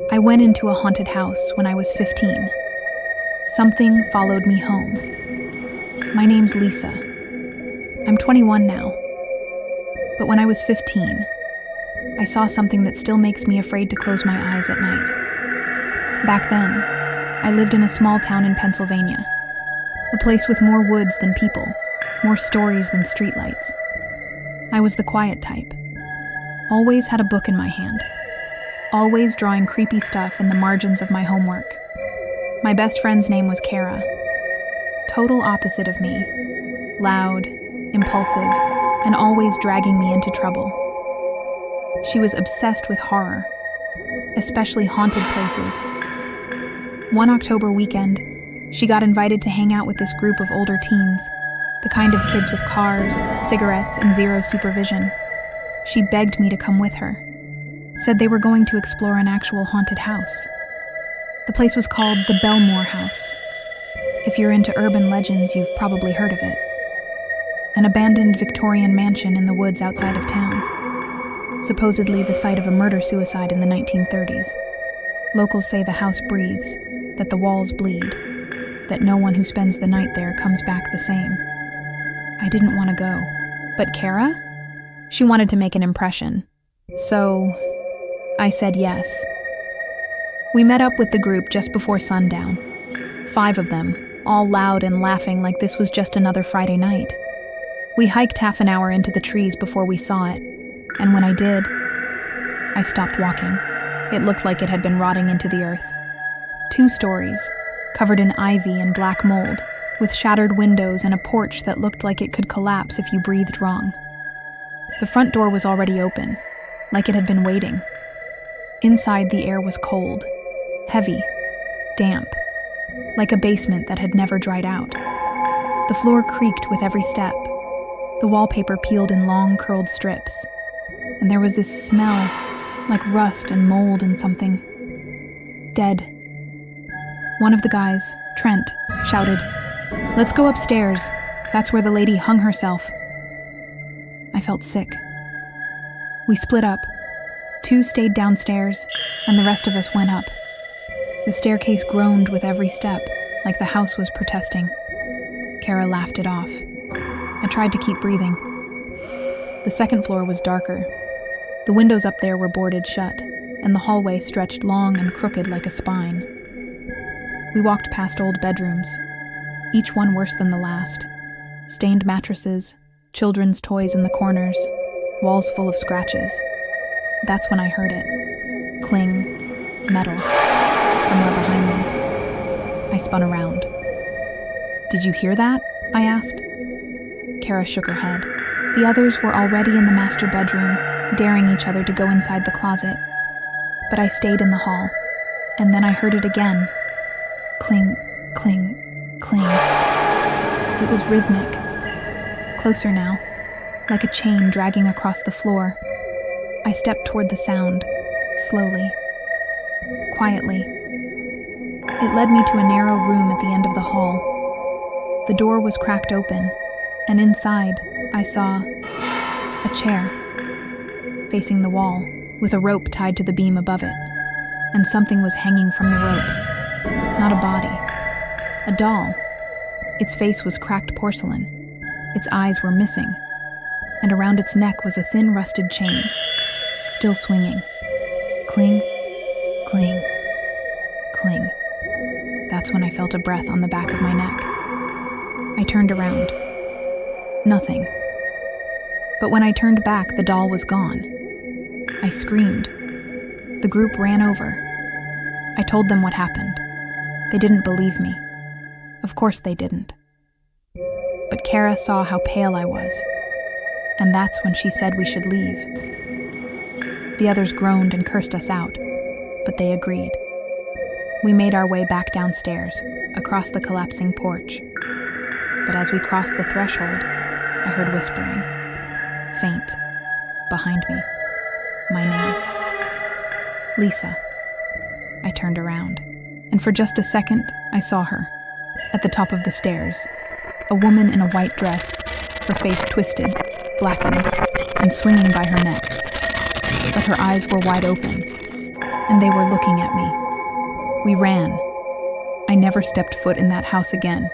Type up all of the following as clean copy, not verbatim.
I went into a haunted house when I was 15. Something followed me home. My name's Lisa. I'm 21 now. But when I was 15, I saw something that still makes me afraid to close my eyes at night. Back then, I lived in a small town in Pennsylvania, a place with more woods than people, more stories than streetlights. I was the quiet type. Always had a book in my hand. Always drawing creepy stuff in the margins of my homework. My best friend's name was Kara. Total opposite of me. Loud, impulsive, and always dragging me into trouble. She was obsessed with horror, especially haunted places. One October weekend, she got invited to hang out with this group of older teens, the kind of kids with cars, cigarettes, and zero supervision. She begged me to come with her, said they were going to explore an actual haunted house. The place was called the Belmore House. If you're into urban legends, you've probably heard of it. An abandoned Victorian mansion in the woods outside of town, supposedly the site of a murder-suicide in the 1930s. Locals say the house breathes, that the walls bleed, that no one who spends the night there comes back the same. I didn't want to go. But Kara? She wanted to make an impression. So, I said yes. We met up with the group just before sundown. 5 of them, all loud and laughing like this was just another Friday night. We hiked half an hour into the trees before we saw it, and when I did, I stopped walking. It looked like it had been rotting into the earth. 2 stories, covered in ivy and black mold, with shattered windows and a porch that looked like it could collapse if you breathed wrong. The front door was already open, like it had been waiting. Inside, the air was cold, heavy, damp, like a basement that had never dried out. The floor creaked with every step. The wallpaper peeled in long, curled strips, and there was this smell, like rust and mold and something. Dead. One of the guys, Trent, shouted, "Let's go upstairs. That's where the lady hung herself." I felt sick. We split up. 2 stayed downstairs, and the rest of us went up. The staircase groaned with every step, like the house was protesting. Kara laughed it off. I tried to keep breathing. The second floor was darker. The windows up there were boarded shut, and the hallway stretched long and crooked like a spine. We walked past old bedrooms, each one worse than the last. Stained mattresses, children's toys in the corners, walls full of scratches. That's when I heard it. Cling, metal, somewhere behind me. I spun around. "Did you hear that?" I asked. Kara shook her head. The others were already in the master bedroom, daring each other to go inside the closet. But I stayed in the hall, and then I heard it again. Cling, cling, cling. It was rhythmic. Closer now, like a chain dragging across the floor. I stepped toward the sound, slowly, quietly. It led me to a narrow room at the end of the hall. The door was cracked open, and inside, I saw a chair, facing the wall, with a rope tied to the beam above it, and something was hanging from the rope. Not a body. A doll. Its face was cracked porcelain. Its eyes were missing, and around its neck was a thin rusted chain, still swinging. Cling, cling, cling. That's when I felt a breath on the back of my neck. I turned around. Nothing. But when I turned back, the doll was gone. I screamed. The group ran over. I told them what happened. They didn't believe me. Of course they didn't. But Kara saw how pale I was, and that's when she said we should leave. The others groaned and cursed us out, but they agreed. We made our way back downstairs, across the collapsing porch. But as we crossed the threshold, I heard whispering. Faint. Behind me. My name. Lisa. I turned around, and for just a second, I saw her. At the top of the stairs. A woman in a white dress, her face twisted, blackened, and swinging by her neck. But her eyes were wide open. and they were looking at me. We ran. I never stepped foot in that house again.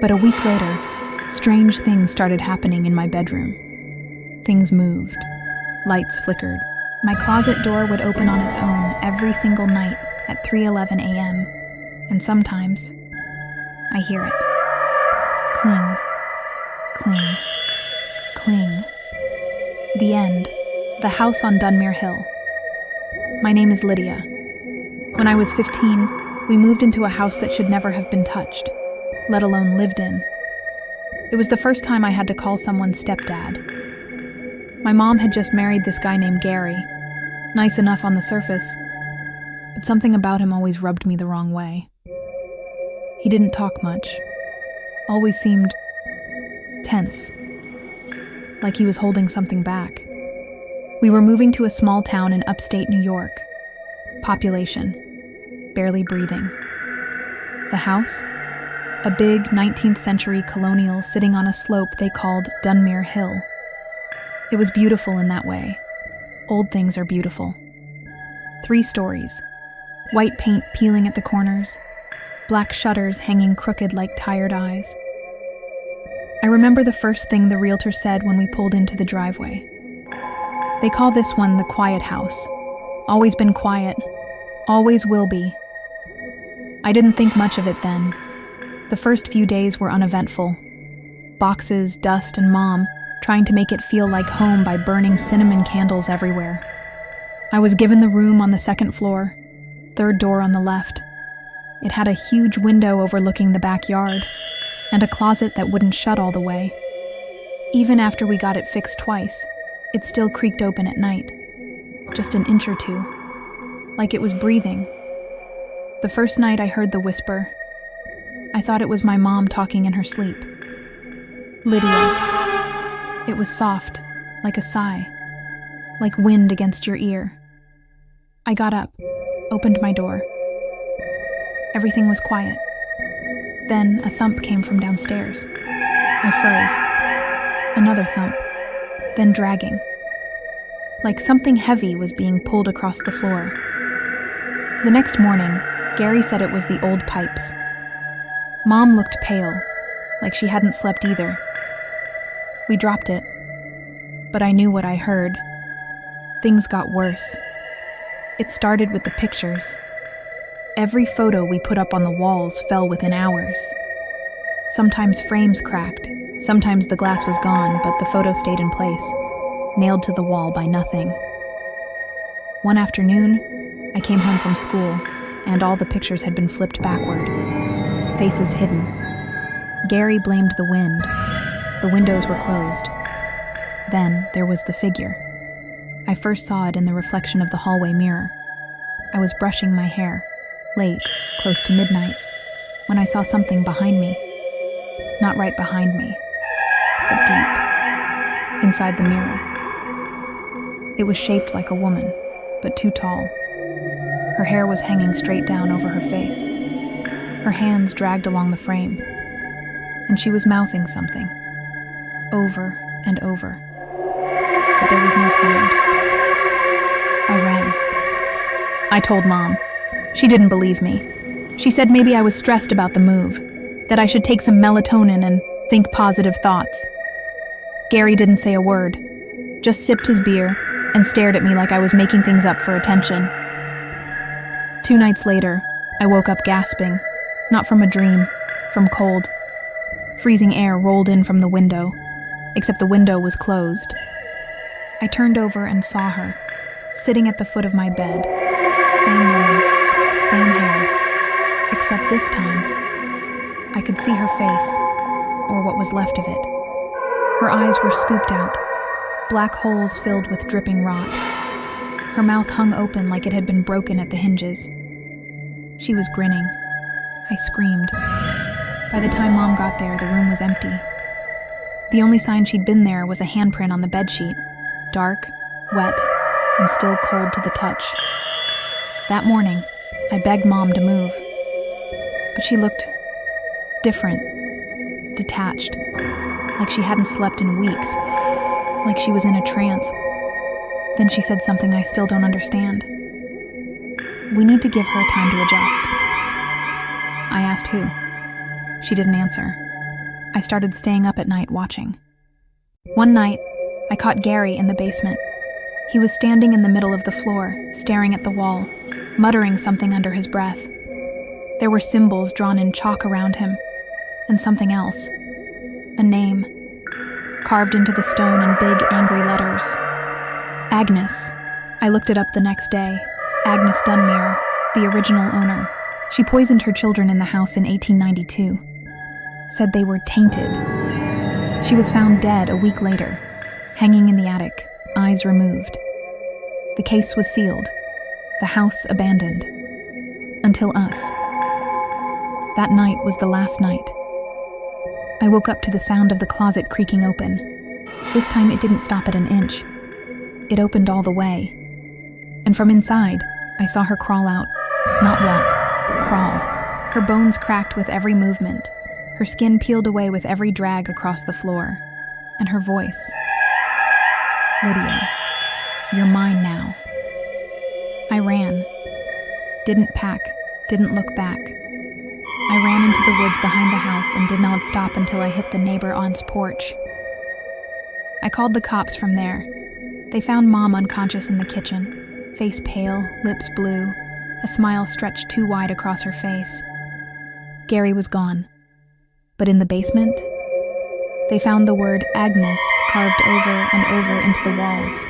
But a week later, strange things started happening in my bedroom. Things moved. Lights flickered. My closet door would open on its own every single night at 3:11 a.m., and sometimes I hear it. Cling, cling, cling. The end. The house on Dunmere Hill. My name is Lydia. When I was 15, we moved into a house that should never have been touched, let alone lived in. It was the first time I had to call someone stepdad. My mom had just married this guy named Gary. Nice enough on the surface, but something about him always rubbed me the wrong way. He didn't talk much. Always seemed tense, like he was holding something back. We were moving to a small town in upstate New York. Population, barely breathing. The house? A big 19th century colonial sitting on a slope they called Dunmere Hill. It was beautiful in that way. Old things are beautiful. 3 stories. White paint peeling at the corners. Black shutters hanging crooked like tired eyes. I remember the first thing the realtor said when we pulled into the driveway. They call this one the quiet house. Always been quiet. Always will be. I didn't think much of it then. The first few days were uneventful. Boxes, dust, and Mom trying to make it feel like home by burning cinnamon candles everywhere. I was given the room on the 2nd floor, 3rd door on the left. It had a huge window overlooking the backyard, and a closet that wouldn't shut all the way. Even after we got it fixed twice, it still creaked open at night, just an inch or two, like it was breathing. The first night I heard the whisper, I thought it was my mom talking in her sleep. Lydia. It was soft, like a sigh, like wind against your ear. I got up, opened my door. Everything was quiet. Then a thump came from downstairs. I froze. Another thump, then dragging. Like something heavy was being pulled across the floor. The next morning, Gary said it was the old pipes. Mom looked pale, like she hadn't slept either. We dropped it, but I knew what I heard. Things got worse. It started with the pictures. Every photo we put up on the walls fell within hours. Sometimes frames cracked, sometimes the glass was gone, but the photo stayed in place, nailed to the wall by nothing. One afternoon, I came home from school, and all the pictures had been flipped backward, faces hidden. Gary blamed the wind. The windows were closed. Then there was the figure. I first saw it in the reflection of the hallway mirror. I was brushing my hair, late, close to midnight, when I saw something behind me. Not right behind me, but deep, inside the mirror. It was shaped like a woman, but too tall. Her hair was hanging straight down over her face. Her hands dragged along the frame, and she was mouthing something, over and over. But there was no sound. I ran. I told Mom. She didn't believe me. She said maybe I was stressed about the move, that I should take some melatonin and think positive thoughts. Gary didn't say a word, just sipped his beer and stared at me like I was making things up for attention. 2 nights later, I woke up gasping, not from a dream, from cold. Freezing air rolled in from the window, except the window was closed. I turned over and saw her, sitting at the foot of my bed. Same woman, same hair, except this time, I could see her face, or what was left of it. Her eyes were scooped out, black holes filled with dripping rot. Her mouth hung open like it had been broken at the hinges. She was grinning. I screamed. By the time Mom got there, the room was empty. The only sign she'd been there was a handprint on the bedsheet, dark, wet, and still cold to the touch. That morning, I begged Mom to move, but she looked different, detached, like she hadn't slept in weeks, like she was in a trance. Then she said something I still don't understand. We need to give her time to adjust. I asked who. She didn't answer. I started staying up at night watching. One night, I caught Gary in the basement. He was standing in the middle of the floor, staring at the wall, muttering something under his breath. There were symbols drawn in chalk around him, and something else. A name, carved into the stone in big, angry letters. Agnes. I looked it up the next day. Agnes Dunmere, the original owner. She poisoned her children in the house in 1892. Said they were tainted. She was found dead a week later, hanging in the attic, eyes removed. The case was sealed, the house abandoned. Until us. That night was the last night. I woke up to the sound of the closet creaking open. This time it didn't stop at an inch. It opened all the way. And from inside, I saw her crawl out. Not walk, crawl. Her bones cracked with every movement. Her skin peeled away with every drag across the floor. And her voice. Lydia, you're mine now. I ran. Didn't pack, didn't look back. I ran into the woods behind the house and did not stop until I hit the neighbor aunt's porch. I called the cops from there. They found Mom unconscious in the kitchen, face pale, lips blue, a smile stretched too wide across her face. Gary was gone. But in the basement, they found the word Agnes carved over and over into the walls.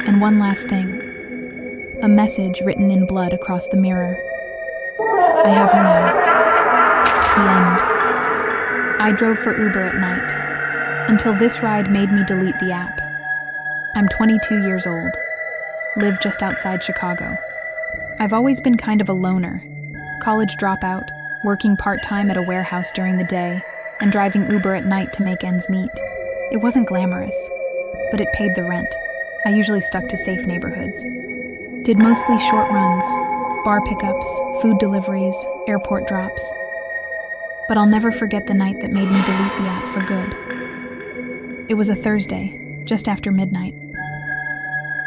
And one last thing. A message written in blood across the mirror. I have her now. The end. I drove for Uber at night, until this ride made me delete the app. I'm 22 years old, live just outside Chicago. I've always been kind of a loner, college dropout, working part-time at a warehouse during the day, and driving Uber at night to make ends meet. It wasn't glamorous, but it paid the rent. I usually stuck to safe neighborhoods. Did mostly short runs, bar pickups, food deliveries, airport drops. But I'll never forget the night that made me delete the app for good. It was a Thursday, just after midnight.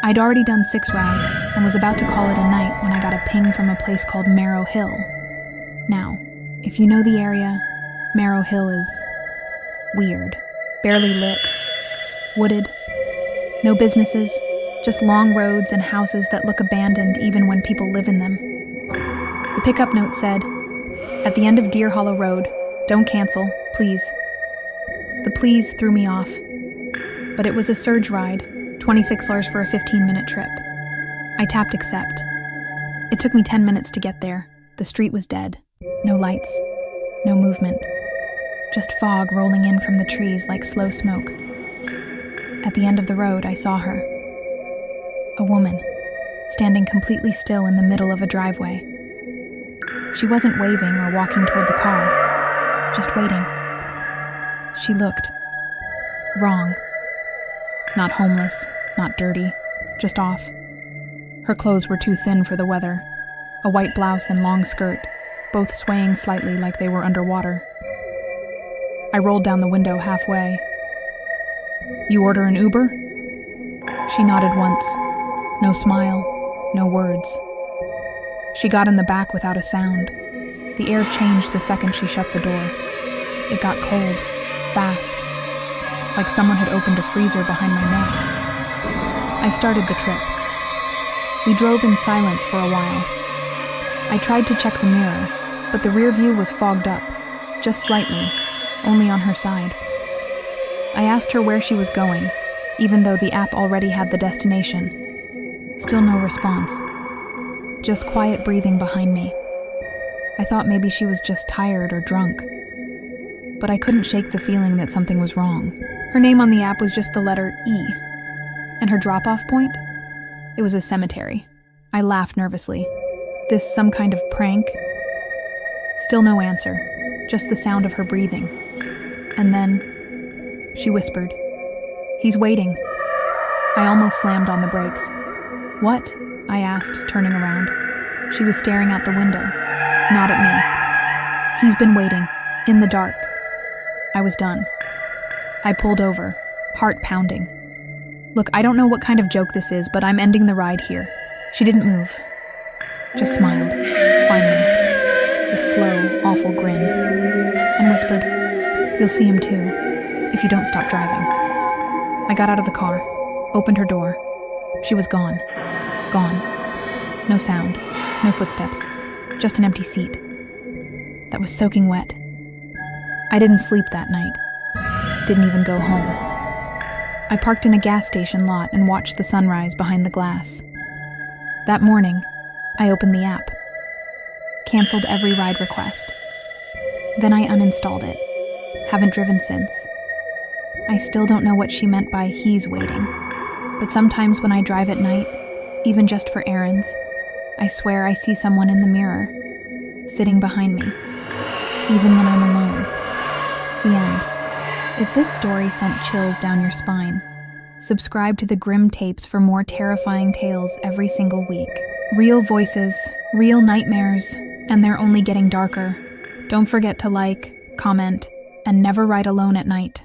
I'd already done 6 rides and was about to call it a night when I got a ping from a place called Marrow Hill. Now, if you know the area, Marrow Hill is weird, barely lit, wooded, no businesses, just long roads and houses that look abandoned even when people live in them. The pickup note said, "At the end of Deer Hollow Road, don't cancel, please." The please threw me off, but it was a surge ride, $26 for a 15-minute trip. I tapped accept. It took me 10 minutes to get there. The street was dead. No lights, no movement. Just fog rolling in from the trees like slow smoke. At the end of the road, I saw her. A woman, standing completely still in the middle of a driveway. She wasn't waving or walking toward the car, just waiting. She looked wrong. Not homeless, not dirty, just off. Her clothes were too thin for the weather. A white blouse and long skirt, both swaying slightly like they were underwater. I rolled down the window halfway. "You order an Uber?" She nodded once. No smile, no words. She got in the back without a sound. The air changed the second she shut the door. It got cold, fast, like someone had opened a freezer behind my neck. I started the trip. We drove in silence for a while. I tried to check the mirror, but the rear view was fogged up, just slightly, only on her side. I asked her where she was going, even though the app already had the destination. Still no response. Just quiet breathing behind me. I thought maybe she was just tired or drunk. But I couldn't shake the feeling that something was wrong. Her name on the app was just the letter E. And her drop-off point? It was a cemetery. I laughed nervously. This some kind of prank? Still no answer. Just the sound of her breathing. And then, she whispered, "He's waiting." I almost slammed on the brakes. "What?" I asked, turning around. She was staring out the window, not at me. "He's been waiting, in the dark." I was done. I pulled over, heart pounding. "Look, I don't know what kind of joke this is, but I'm ending the ride here." She didn't move. just smiled, finally, this slow, awful grin, and whispered, "You'll see him too, if you don't stop driving." I got out of the car, opened her door. She was gone. Gone. No sound, no footsteps, just an empty seat that was soaking wet. I didn't sleep that night. Didn't even go home. I parked in a gas station lot and watched the sunrise behind the glass. That morning, I opened the app, canceled every ride request. Then I uninstalled it. Haven't driven since. I still don't know what she meant by "he's waiting," but sometimes when I drive at night, even just for errands, I swear I see someone in the mirror, sitting behind me, even when I'm alone. The end. If this story sent chills down your spine, subscribe to the Grim Tapes for more terrifying tales every single week. Real voices, real nightmares, and they're only getting darker. Don't forget to like, comment, and never ride alone at night.